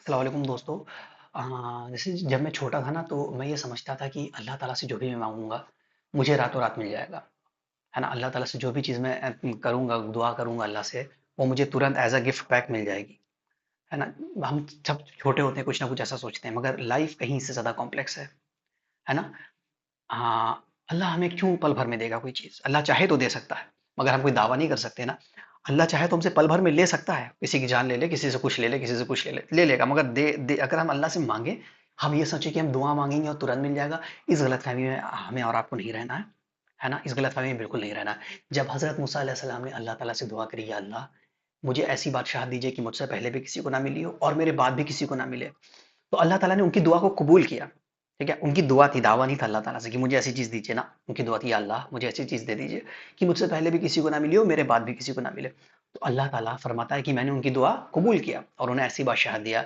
अस्सलाम वालेकुम दोस्तों। जैसे जब मैं छोटा था ना तो मैं ये समझता था कि अल्लाह ताला से जो भी मैं मांगूंगा मुझे रातों रात मिल जाएगा। है ना, अल्लाह ताला से जो भी चीज़ मैं करूंगा, दुआ करूंगा अल्लाह से, वो मुझे तुरंत एज अ गिफ्ट पैक मिल जाएगी। है ना। हम सब छोटे होते हैं, कुछ ना कुछ ऐसा सोचते हैं, मगर लाइफ कहीं इससे ज़्यादा कॉम्प्लेक्स है ना। अल्लाह हमें क्यों पल भर में देगा कोई चीज़? अल्लाह चाहे तो दे सकता है, मगर हम कोई दावा नहीं कर सकते ना। अल्लाह चाहे तो हमसे पल भर में ले सकता है, किसी की जान ले ले, किसी से कुछ ले ले, किसी से कुछ ले लेगा, मगर दे अगर हम अल्लाह से मांगे, हम ये सोचे कि हम दुआ मांगेंगे और तुरंत मिल जाएगा, इस गलतफहमी में हमें और आपको नहीं रहना है ना। इस गलतफहमी में बिल्कुल नहीं रहना है। जब हजरत मूसा अलैहिस्सलाम ने अल्लाह ताला से दुआ करी, या अल्लाह मुझे ऐसी बादशाहत दीजिए कि मुझसे पहले भी किसी को ना मिली हो और मेरे बाद भी किसी को ना मिले, तो अल्लाह ताला ने उनकी दुआ को कबूल किया। ठीक है, उनकी दुआ थी, दावा नहीं था अल्लाह ताला से कि मुझे ऐसी चीज़ दीजिए ना। उनकी दुआ थी, या अल्लाह मुझे ऐसी चीज़ दे दीजिए कि मुझसे पहले भी किसी को ना मिली हो, मेरे बाद भी किसी को ना मिले। तो अल्लाह ताला फरमाता है कि मैंने उनकी दुआ कबूल किया और उन्हें ऐसी बादशाहत दिया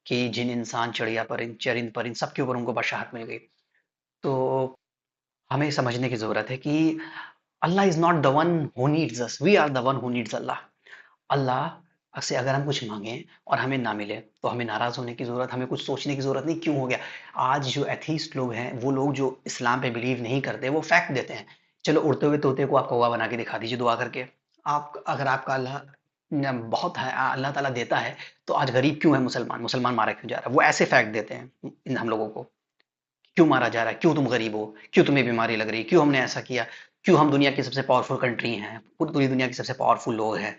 कि जिन इंसान, चिड़िया, परिंद, चरिंद परिंद सबके ऊपर उनको बादशाहत मिल गई। तो हमें समझने की ज़रूरत है कि Allah is not the one who needs us, we are the one who needs Allah. Allah से अगर हम कुछ मांगें और हमें ना मिले, तो हमें नाराज होने की जरूरत, हमें कुछ सोचने की जरूरत नहीं, क्यों हो गया। आज जो एथीस्ट लोग हैं, वो लोग जो इस्लाम पे बिलीव नहीं करते, वो फैक्ट देते हैं। चलो, उड़ते हुए तोते को आप कौवा बना के दिखा दीजिए दुआ करके। आप अगर आपका अल्लाह बहुत है, अल्लाह ताला देता है, तो आज गरीब क्यों है, मुसलमान मुसलमान मारा क्यों जा रहा है, वो ऐसे फैक्ट देते हैं इन हम लोगों को। क्यों मारा जा रहा है, क्यों तुम गरीब हो, क्यों तुम्हें बीमारी लग रही है, क्यों हमने ऐसा किया, क्यों हम दुनिया की सबसे पावरफुल कंट्री हैं, पूरी दुनिया की सबसे पावरफुल लोग हैं।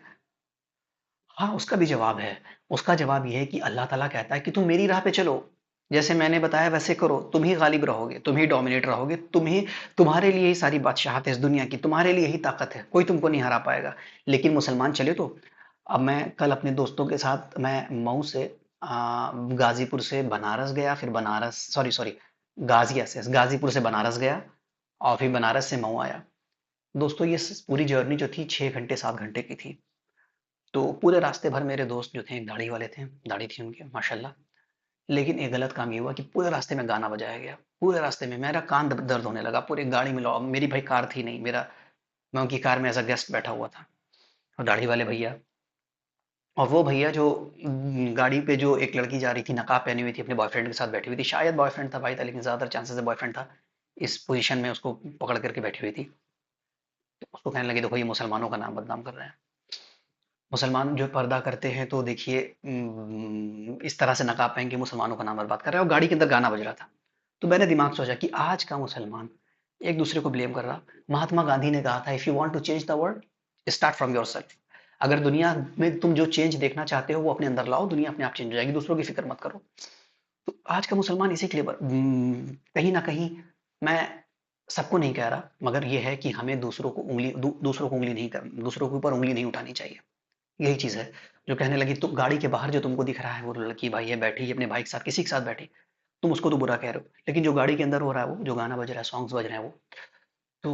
हाँ, उसका भी जवाब है। उसका जवाब ये है कि अल्लाह ताला कहता है कि तुम मेरी राह पे चलो। जैसे मैंने बताया वैसे करो, तुम ही गालिब रहोगे, तुम ही डोमिनेट रहोगे, तुम्हारे लिए ही सारी बादशाहत है इस दुनिया की, तुम्हारे लिए ही ताकत है, कोई तुमको नहीं हरा पाएगा। लेकिन मुसलमान चले तो। अब मैं कल अपने दोस्तों के साथ मैं मऊ से गाजीपुर से बनारस गया, फिर बनारस, सॉरी सॉरी, गाजिया से गाजीपुर से बनारस गया और फिर बनारस से मऊ आया। दोस्तों, ये पूरी जर्नी जो थी 6 घंटे 7 घंटे की थी। तो पूरे रास्ते भर मेरे दोस्त जो थे, एक दाढ़ी वाले थे, दाढ़ी थी उनकी माशाल्लाह। लेकिन एक गलत काम ये हुआ कि पूरे रास्ते में गाना बजाया गया। पूरे रास्ते में मेरा कान दर्द होने लगा, पूरी गाड़ी में मेरी भाई कार थी नहीं, मेरा मैं उनकी कार में एज अ गेस्ट बैठा हुआ था। और दाढ़ी वाले भैया, और वो भैया जो गाड़ी पे जो एक लड़की जा रही थी, नकाब पहनी हुई थी, अपने बॉयफ्रेंड के साथ बैठी हुई थी, शायद बॉयफ्रेंड था भाई था, लेकिन ज्यादातर चांसेस है बॉयफ्रेंड था। इस पोजीशन में उसको पकड़ करके बैठी हुई थी। तो उसको कहने लगी, देखो ये मुसलमानों का नाम बदनाम कर रहे हैं। मुसलमान जो पर्दा करते हैं, तो देखिए इस तरह से नकाब पहन के मुसलमानों का नाम बर्बाद कर रहा है, और गाड़ी के अंदर गाना बज रहा था। तो मैंने दिमाग सोचा कि आज का मुसलमान एक दूसरे को ब्लेम कर रहा। महात्मा गांधी ने कहा था, if you want to change the world, start from yourself. अगर दुनिया में तुम जो चेंज देखना चाहते हो वो अपने अंदर लाओ, दुनिया अपने आप चेंज हो जाएगी, दूसरों की फिक्र मत करो। तो आज का मुसलमान इसी के लिए कहीं ना कहीं, मैं सबको नहीं कह रहा, मगर ये है कि हमें दूसरों को उंगली नहीं कर, दूसरों के ऊपर उंगली नहीं उठानी चाहिए। यही चीज़ है। जो कहने लगी, तो गाड़ी के बाहर जो तुमको दिख रहा है वो लड़की भाई है, बैठी है अपने भाई के साथ, किसी के साथ बैठी, तुम उसको तो बुरा कह रहे हो, लेकिन जो गाड़ी के अंदर हो रहा है, वो जो गाना बज रहा है, सॉन्ग्स बज रहे हैं, वो तो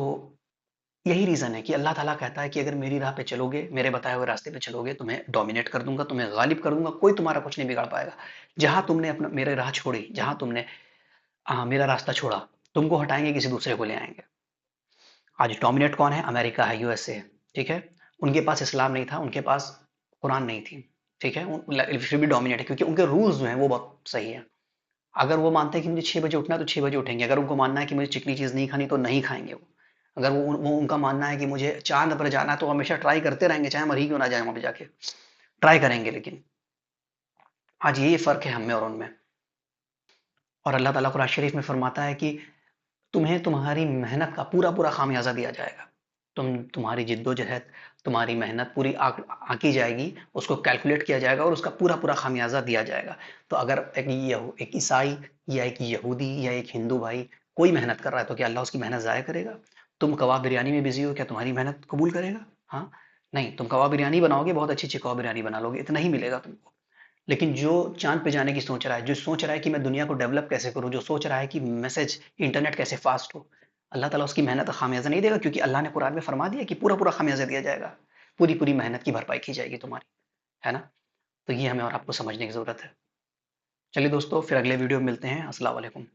यही रीजन है कि अल्लाह ताला कहता है कि अगर मेरी राह पे चलोगे, मेरे बताए हुए रास्ते पे चलोगे, तुम्हें डोमिनेट कर दूंगा, तुम्हें गालिब कर दूंगा, कोई तुम्हारा कुछ नहीं बिगाड़ पाएगा। जहां तुमने अपना मेरे राह छोड़ी, जहां तुमने मेरा रास्ता छोड़ा, तुमको हटाएंगे, किसी दूसरे को ले आएंगे। आज डोमिनेट कौन है? अमेरिका है, यूएसए है। ठीक है। उनके पास इस्लाम नहीं था, उनके पास कुरान नहीं थी। ठीक है, फिर भी डोमिनेट है, क्योंकि उनके रूल्स जो हैं वो बहुत सही है। अगर वो मानते हैं कि मुझे 6 बजे उठना है, तो 6 बजे उठेंगे। अगर उनको मानना है कि मुझे चिकनी चीज नहीं खानी, तो नहीं खाएंगे वो। अगर वो उनका मानना है कि मुझे चांद पर जाना है, तो हमेशा ट्राई करते रहेंगे, चाहे मर ही क्यों ना जाए, वहां पे जाके ट्राई करेंगे। लेकिन आज यही फर्क है हम में और उनमें। और अल्लाह ताला कुरान शरीफ में फरमाता है कि तुम्हें तुम्हारी मेहनत का पूरा पूरा खामियाजा दिया जाएगा। तुम्हारी जिद्दोजहद, तुम्हारी मेहनत पूरी आंकी जाएगी, उसको कैलकुलेट किया जाएगा और उसका पूरा पूरा खामियाजा दिया जाएगा। तो अगर एक ईसाई या एक यहूदी या एक हिंदू भाई कोई मेहनत कर रहा है, तो क्या अल्लाह उसकी मेहनत ज़ाया करेगा? तुम कबाब बिरयानी में बिजी हो, क्या तुम्हारी मेहनत कबूल करेगा? हाँ, नहीं। तुम कबाब बिरयानी बनाओगे, बहुत अच्छी अच्छी कबाब बिरयानी बना लोगे, इतना ही मिलेगा तुमको। लेकिन जो चांद पे जाने की सोच रहा है, जो सोच रहा है कि मैं दुनिया को डेवलप कैसे करूं, जो सोच रहा है कि मैसेज इंटरनेट कैसे फास्ट हो, अल्लाह ताला उसकी मेहनत का खामियाजा नहीं देगा, क्योंकि अल्लाह ने कुरान में फरमा दिया कि पूरा पूरा खामियाजा दिया जाएगा। पूरी पूरी मेहनत की भरपाई की जाएगी तुम्हारी। है ना। तो ये हमें और आपको समझने की जरूरत है। चलिए दोस्तों, फिर अगले वीडियो में मिलते हैं। अस्सलाम वालेकुम।